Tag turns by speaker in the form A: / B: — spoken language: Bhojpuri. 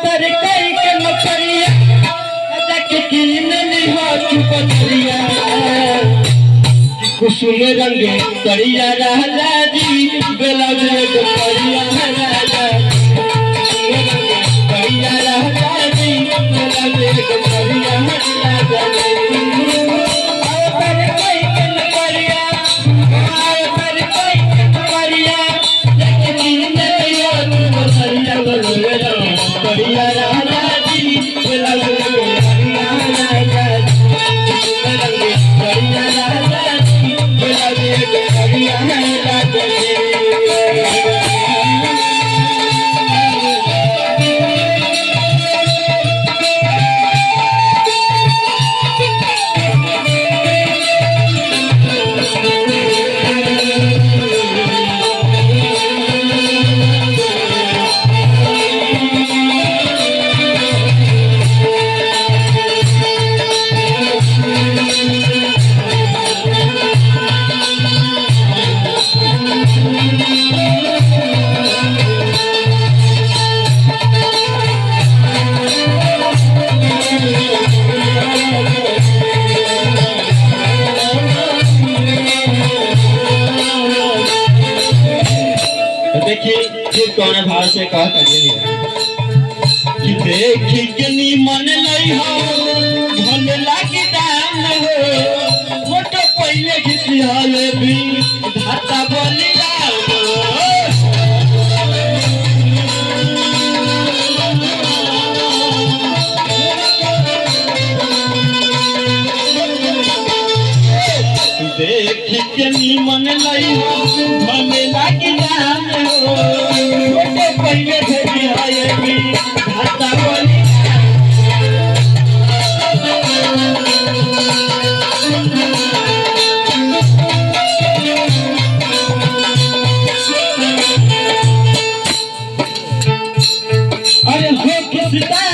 A: तर कई के नौकरिया जाके कीन लिहो चुपरिया कुसुम रंग करिया राजा जी ब्लाउज एगो करिया राजा कुसुम रंग करिया राजा जी ब्लाउज एगो करिया राजा आओ तर कई के नौकरिया आओ तर कई के नौकरिया जाके कीन लिहो चुपरिया करिया राजा जी ब्लाउज एगो करिया राजा कुसुम रंग करिया राजा देखिए फिर कौन भाव से कहा कि देखी किनी मन नहीं हो भले लागी दाम हो फोटो पहले खिंचाले भी धाता बोलिया देखी किनी मन नहीं हो भले लागी दाम हो फोटो पहले खिंचाले भी धाता बोलिया अरे हो किसका